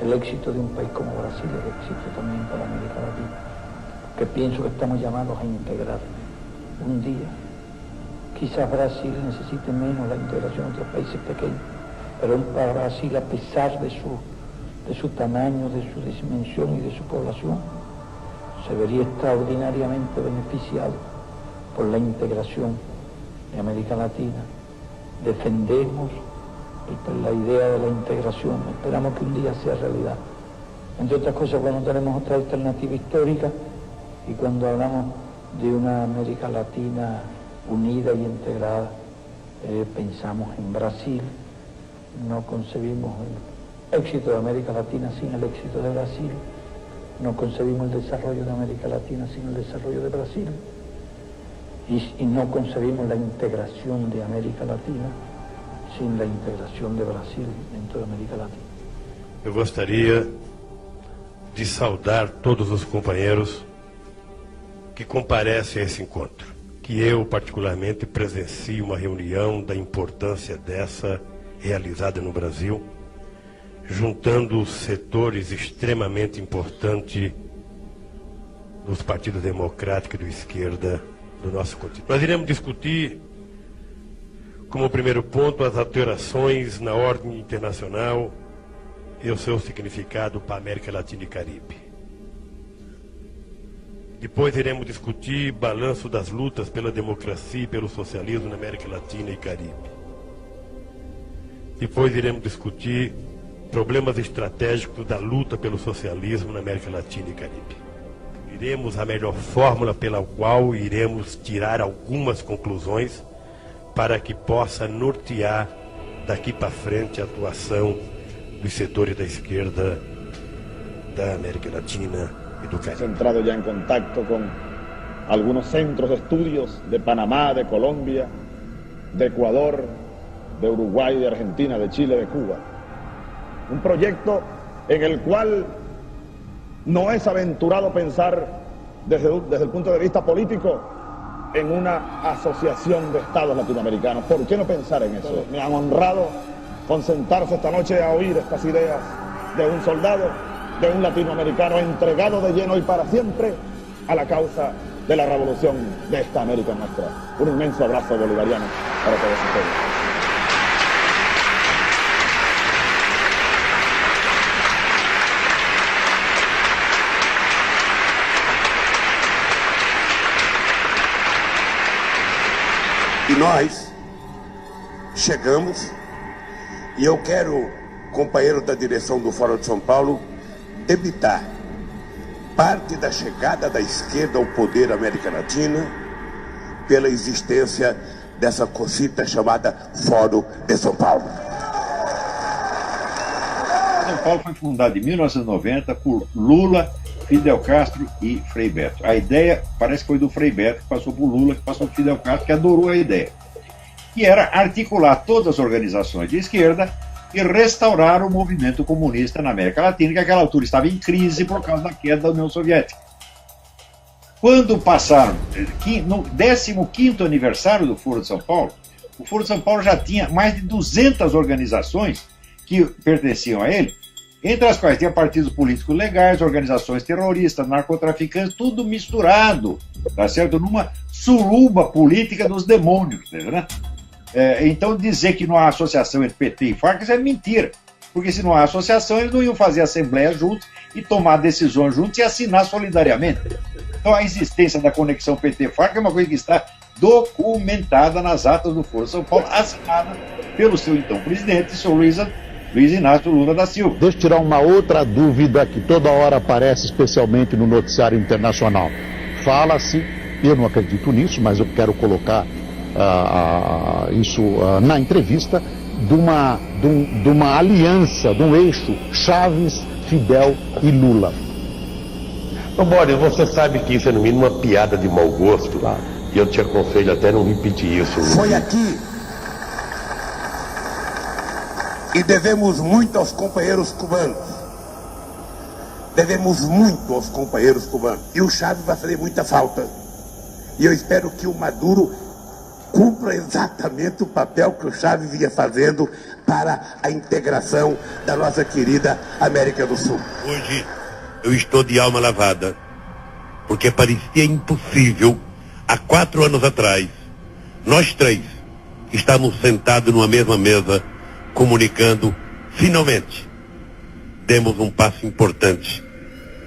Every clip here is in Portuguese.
El éxito de un país como Brasil es éxito también para América Latina, que pienso que estamos llamados a integrar un día. Quizás Brasil necesite menos la integración de otros países pequeños, pero para Brasil, a pesar de su tamaño, de su dimensión y de su población, se vería extraordinariamente beneficiado por la integración de América Latina. Defendemos la idea de la integración, esperamos que un día sea realidad. Entre otras cosas, cuando tenemos otra alternativa histórica y cuando hablamos de una América Latina unida y integrada, pensamos en Brasil. No concebimos el éxito de América Latina sin el éxito de Brasil. No concebimos el desarrollo de América Latina sin el desarrollo de Brasil. Y no concebimos la integración de América Latina sin la integração de Brasil dentro da América Latina. Eu gostaria de saudar todos os companheiros que comparecem a esse encontro, que eu particularmente presencio uma reunião da importância dessa realizada no Brasil, juntando setores extremamente importantes dos partidos democráticos e de esquerda do nosso continente. Nós iremos discutir como primeiro ponto as alterações na ordem internacional e o seu significado para a América Latina e Caribe. Depois iremos discutir balanço das lutas pela democracia e pelo socialismo na América Latina e Caribe. Depois iremos discutir problemas estratégicos da luta pelo socialismo na América Latina e Caribe. Iremos a melhor fórmula pela qual iremos tirar algumas conclusões para que possa nortear daqui para frente a atuação dos setores da esquerda da América Latina y do Caribe. Entrado ya en contacto con algunos centros de estudios de Panamá, de Colombia, de Ecuador, de Uruguay, de Argentina, de Chile, de Cuba. Un proyecto en el cual no es aventurado pensar desde el punto de vista político en una asociación de estados latinoamericanos. ¿Por qué no pensar en eso? Me han honrado con sentarse esta noche a oír estas ideas de un soldado, de un latinoamericano entregado de lleno y para siempre a la causa de la revolución de esta América nuestra. Un inmenso abrazo bolivariano para todos ustedes. E nós chegamos, e eu quero, companheiro da direção do Fórum de São Paulo, debitar parte da chegada da esquerda ao poder da América Latina pela existência dessa cosita chamada Fórum de São Paulo. São Paulo foi fundado em 1990 por Lula, Fidel Castro e Frei Beto. A ideia parece que foi do Frei Beto, que passou por Lula, que passou por Fidel Castro, que adorou a ideia. Que era articular todas as organizações de esquerda e restaurar o movimento comunista na América Latina, que naquela altura estava em crise por causa da queda da União Soviética. Quando passaram, no 15º aniversário do Foro de São Paulo, o Foro de São Paulo já tinha mais de 200 organizações que pertenciam a ele, entre as quais tinha partidos políticos legais, organizações terroristas, narcotraficantes, tudo misturado, tá certo? Numa suruba política dos demônios, né? Então dizer que não há associação entre PT e Farc, isso é mentira, porque se não há associação, eles não iam fazer assembleia juntos e tomar decisões juntos e assinar solidariamente. Então a existência da conexão PT-Farc é uma coisa que está documentada nas atas do Foro de São Paulo, assinada pelo seu então presidente, Sr. Luiz Inácio Lula da Silva. Deixa eu tirar uma outra dúvida que toda hora aparece, especialmente no noticiário internacional. Fala-se, eu não acredito nisso, mas eu quero colocar isso na entrevista, de uma aliança, de um eixo Chaves, Fidel e Lula. Ô Boris, você sabe que isso é no mínimo uma piada de mau gosto, claro. E eu te aconselho até não repetir isso. Foi aqui. E devemos muito aos companheiros cubanos. Devemos muito aos companheiros cubanos. E o Chávez vai fazer muita falta. E eu espero que o Maduro cumpra exatamente o papel que o Chávez vinha fazendo para a integração da nossa querida América do Sul. Hoje eu estou de alma lavada, porque parecia impossível, há 4 anos atrás, nós 3 estávamos sentados numa mesma mesa, comunicando, finalmente, demos um passo importante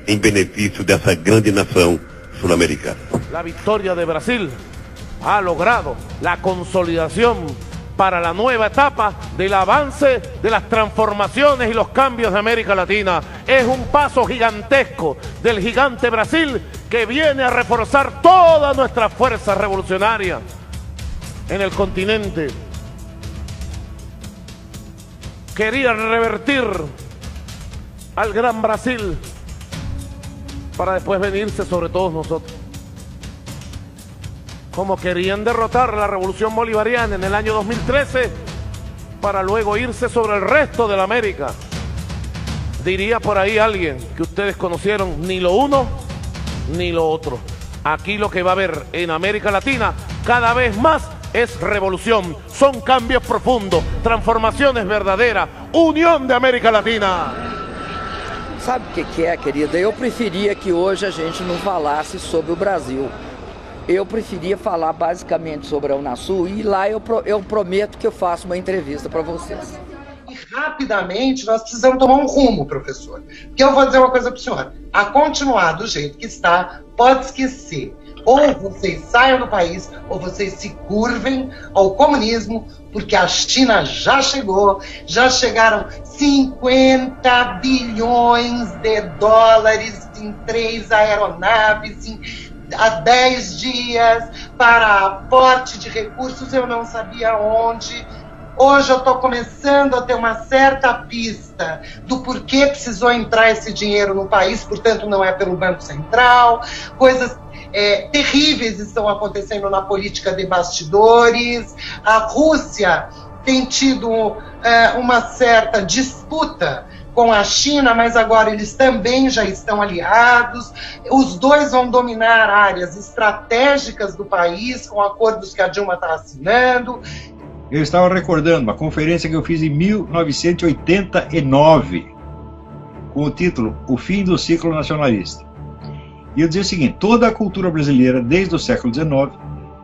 em benefício dessa grande nação sul-americana. La victoria de Brasil ha logrado la consolidación para la nueva etapa del avance de las transformaciones y los cambios de América Latina. Es un paso gigantesco del gigante Brasil que viene a reforzar toda nuestra fuerza revolucionaria en el continente. Quería revertir al gran Brasil para después venirse sobre todos nosotros. Como querían derrotar la revolución bolivariana en el año 2013 para luego irse sobre el resto de la América. Diría por ahí alguien que ustedes conocieron, ni lo uno ni lo otro. Aquí lo que va a haber en América Latina cada vez más es revolución, son cambios profundos, transformaciones verdaderas, unión de América Latina. Sabe o que é, querida? Eu preferia que hoje a gente não falasse sobre o Brasil. Eu preferia falar basicamente sobre a Unasul e lá eu prometo que eu faço uma entrevista para vocês. E rapidamente nós precisamos tomar um rumo, professor. Porque eu vou dizer uma coisa para o senhor. A continuar do jeito que está, pode esquecer. Ou vocês saiam do país, ou vocês se curvem ao comunismo, porque a China já chegou, já chegaram 50 bilhões de dólares em 3 aeronaves, há 10 dias, para aporte de recursos, eu não sabia onde. Hoje eu estou começando a ter uma certa pista do porquê precisou entrar esse dinheiro no país, portanto não é pelo Banco Central, coisas terríveis estão acontecendo na política de bastidores. A Rússia tem tido uma certa disputa com a China, mas agora eles também já estão aliados. Os dois vão dominar áreas estratégicas do país com acordos que a Dilma está assinando. Eu estava recordando uma conferência que eu fiz em 1989, com o título O Fim do Ciclo Nacionalista. E eu dizia o seguinte: toda a cultura brasileira, desde o século XIX,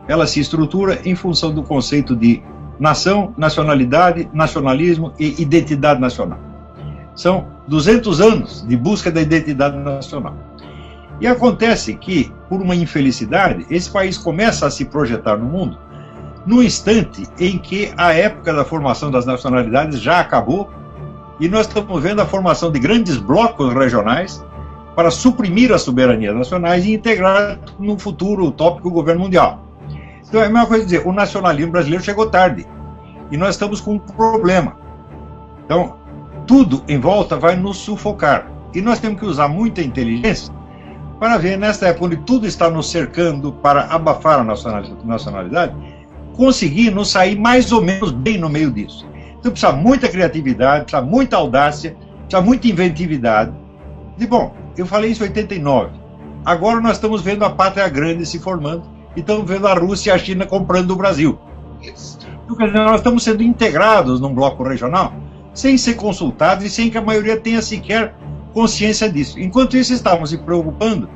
ela se estrutura em função do conceito de nação, nacionalidade, nacionalismo e identidade nacional. São 200 anos de busca da identidade nacional. E acontece que, por uma infelicidade, esse país começa a se projetar no mundo no instante em que a época da formação das nacionalidades já acabou e nós estamos vendo a formação de grandes blocos regionais para suprimir as soberanias nacionais e integrar no futuro utópico o governo mundial. Então é a mesma coisa dizer, o nacionalismo brasileiro chegou tarde e nós estamos com um problema. Então, tudo em volta vai nos sufocar e nós temos que usar muita inteligência para ver, nesta época onde tudo está nos cercando para abafar a nacionalidade, conseguir nos sair mais ou menos bem no meio disso. Então precisa muita criatividade, precisa muita audácia, precisa muita inventividade. E bom, eu falei isso em 89. Agora nós estamos vendo a pátria grande se formando e estamos vendo a Rússia e a China comprando o Brasil. Então, quer dizer, nós estamos sendo integrados num bloco regional sem ser consultados e sem que a maioria tenha sequer consciência disso. Enquanto isso, estávamos se preocupando,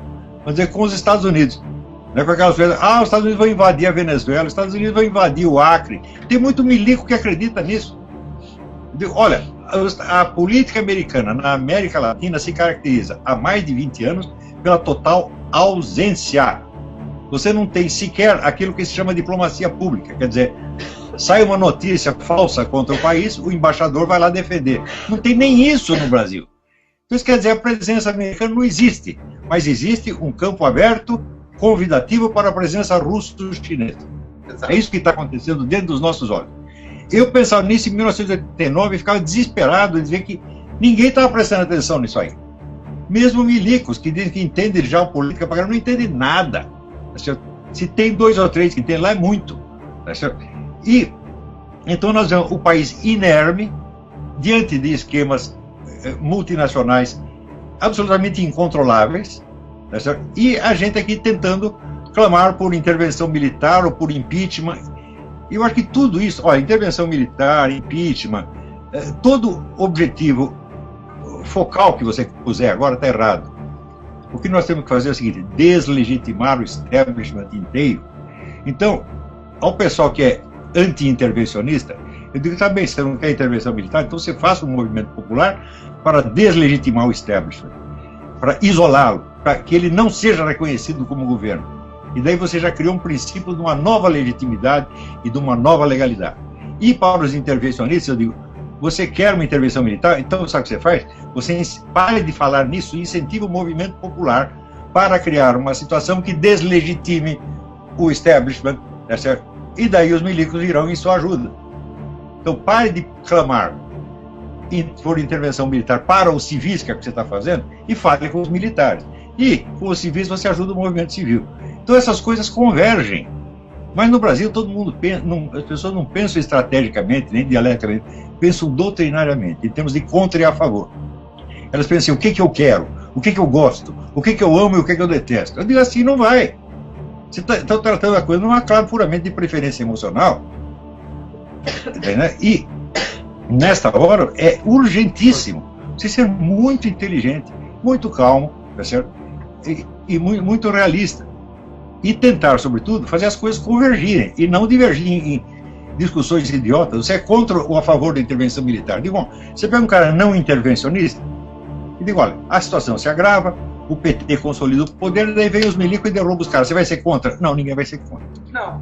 vamos dizer, com os Estados Unidos. Não é com aquelas coisas, os Estados Unidos vão invadir a Venezuela, os Estados Unidos vão invadir o Acre. Tem muito milico que acredita nisso. Olha, a política americana na América Latina se caracteriza há mais de 20 anos pela total ausência. Você não tem sequer aquilo que se chama diplomacia pública, quer dizer, sai uma notícia falsa contra o país, o embaixador vai lá defender. Não tem nem isso no Brasil. Então, isso quer dizer, a presença americana não existe, mas existe um campo aberto, convidativo para a presença russo-chinesa. É isso que está acontecendo dentro dos nossos olhos. Eu pensava nisso em 1989 e ficava desesperado de ver que ninguém estava prestando atenção nisso aí. Mesmo milicos, que dizem que entendem já o política, não entendem nada. Se tem 2 ou 3 que entendem lá, é muito. E então nós vemos o país inerme, diante de esquemas multinacionais absolutamente incontroláveis, e a gente aqui tentando clamar por intervenção militar ou por impeachment. E eu acho que tudo isso, olha, intervenção militar, impeachment, todo objetivo focal que você puser agora está errado. O que nós temos que fazer é o seguinte: deslegitimar o establishment inteiro. Então, ao pessoal que é anti-intervencionista, eu digo, tá bem, você não quer intervenção militar, então você faça um movimento popular para deslegitimar o establishment, para isolá-lo, para que ele não seja reconhecido como governo. E daí você já criou um princípio de uma nova legitimidade e de uma nova legalidade. E para os intervencionistas, eu digo, você quer uma intervenção militar? Então, sabe o que você faz? Você pare de falar nisso e incentiva o movimento popular para criar uma situação que deslegitime o establishment, tá certo? E daí os milicos irão em sua ajuda. Então, pare de clamar por intervenção militar para os civis, que é o que você está fazendo, e fale com os militares. E, com os civis, você ajuda o movimento civil. Então, essas coisas convergem. Mas no Brasil, todo mundo pensa, as pessoas não pensam estrategicamente, nem dialeticamente, pensam doutrinariamente, em termos de contra e a favor. Elas pensam assim, o que eu quero, o que eu gosto, o que eu amo e o que eu detesto. Eu digo assim, não vai. Você está tratando a coisa numa clave puramente de preferência emocional. Né? E, nesta hora, é urgentíssimo você ser muito inteligente, muito calmo, tá certo? E muito realista. E tentar, sobretudo, fazer as coisas convergirem e não divergir em discussões idiotas. Você é contra ou a favor da intervenção militar? Digo, bom, você pega um cara não intervencionista e digo, olha, a situação se agrava, o PT consolida o poder, daí vem os milicos e derruba os caras. Você vai ser contra? Não, ninguém vai ser contra. Não.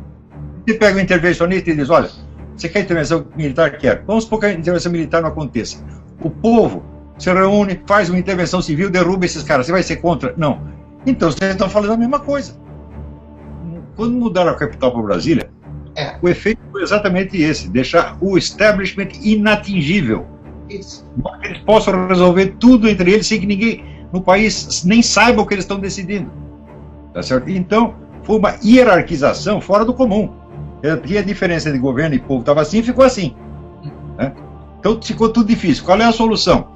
Você pega o intervencionista e diz, olha, você quer intervenção militar? Quer. Vamos supor que a intervenção militar não aconteça. O povo se reúne, faz uma intervenção civil, derruba esses caras. Você vai ser contra? Não. Então, vocês estão falando a mesma coisa. Quando mudaram a capital para Brasília, o efeito foi exatamente esse, deixar o establishment inatingível. Isso. Para que eles possam resolver tudo entre eles sem que ninguém no país nem saiba o que eles estão decidindo. Tá certo? Então, foi uma hierarquização fora do comum. Aqui a diferença de governo e povo estava assim, ficou assim. Né? Então ficou tudo difícil. Qual é a solução?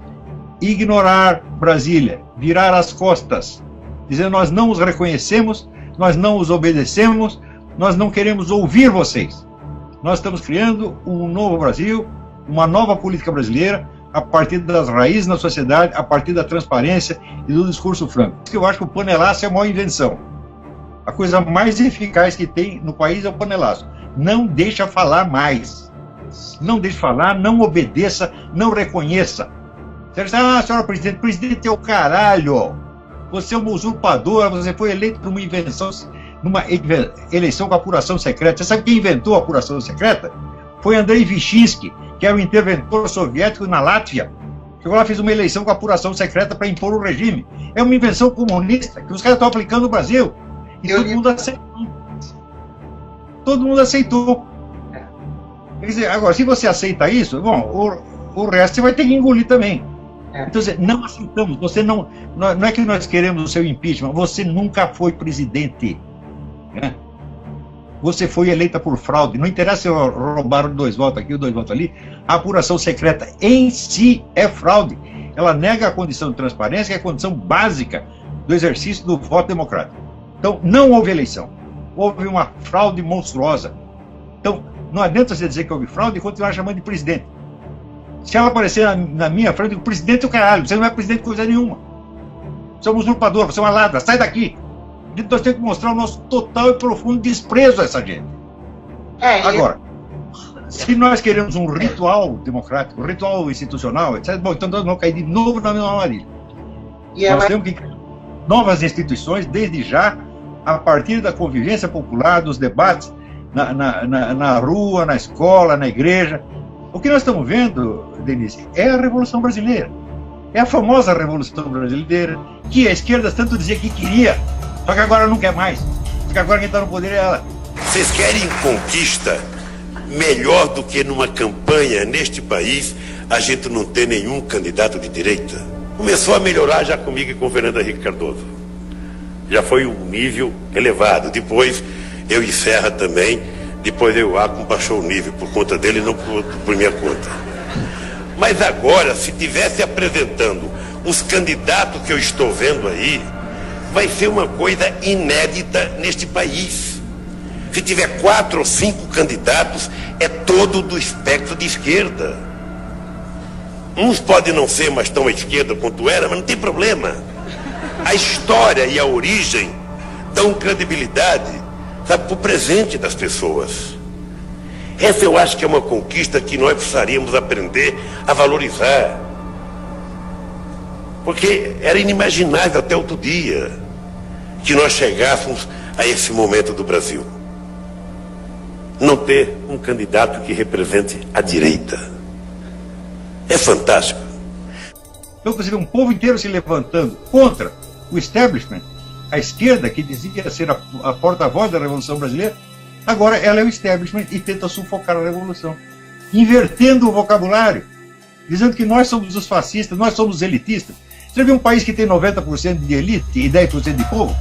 Ignorar Brasília, virar as costas, dizer nós não os reconhecemos, nós não os obedecemos, nós não queremos ouvir vocês. Nós estamos criando um novo Brasil, uma nova política brasileira, a partir das raízes na sociedade, a partir da transparência e do discurso franco. Eu acho que o panelaço é a maior invenção. A coisa mais eficaz que tem no país é o panelaço. Não deixa falar mais. Não deixe falar, não obedeça, não reconheça. Você diz, senhora presidente é o caralho. Você é uma usurpadora, você foi eleito por uma invenção, numa eleição com apuração secreta. Você sabe quem inventou a apuração secreta? Foi Andrei Vichinsky, que era um interventor soviético na Látvia. Chegou lá, fez uma eleição com apuração secreta para impor o regime. É uma invenção comunista que os caras estão aplicando no Brasil. E todo mundo aceitou. Todo mundo aceitou. Quer dizer, agora, se você aceita isso, bom, o resto você vai ter que engolir também. Então, não aceitamos. Você não é que nós queremos o seu impeachment. Você nunca foi presidente. Né? Você foi eleita por fraude. Não interessa se roubaram 2 votos aqui ou 2 votos ali. A apuração secreta em si é fraude. Ela nega a condição de transparência, que é a condição básica do exercício do voto democrático. Então, não houve eleição. Houve uma fraude monstruosa. Então, não adianta você dizer que houve fraude e continuar chamando de presidente. Se ela aparecer na minha frente, eu digo, presidente é o caralho, você não é presidente de coisa nenhuma. Você é um usurpador, você é uma ladra, sai daqui. Nós temos que mostrar o nosso total e profundo desprezo a essa gente. Agora, se nós queremos um ritual democrático, um ritual institucional, etc., bom, então nós vamos cair de novo na mesma armadilha. Nós temos que criar novas instituições, desde já, a partir da convivência popular, dos debates na rua, na escola, na igreja. O que nós estamos vendo, Denise, é a Revolução Brasileira. É a famosa Revolução Brasileira, que a esquerda tanto dizia que queria, só que agora não quer mais. Porque agora quem está no poder é ela. Vocês querem conquista melhor do que numa campanha neste país a gente não ter nenhum candidato de direita? Começou a melhorar já comigo e com o Fernando Henrique Cardoso. Já foi um nível elevado. Depois eu e Serra também. Depois eu baixou o nível por conta dele e não por minha conta. Mas agora, se tivesse apresentando os candidatos que eu estou vendo aí, vai ser uma coisa inédita neste país. Se tiver 4 ou 5 candidatos, é todo do espectro de esquerda. Uns podem não ser mais tão à esquerda quanto era, mas não tem problema. A história e a origem dão credibilidade, sabe, para o presente das pessoas. Essa eu acho que é uma conquista que nós precisaríamos aprender a valorizar. Porque era inimaginável até outro dia que nós chegássemos a esse momento do Brasil. Não ter um candidato que represente a direita. É fantástico. Então você vê um povo inteiro se levantando contra o establishment, a esquerda, que dizia ser a porta-voz da Revolução Brasileira, agora ela é o establishment e tenta sufocar a Revolução, invertendo o vocabulário, dizendo que nós somos os fascistas, nós somos os elitistas. Você vê um país que tem 90% de elite e 10% de povo?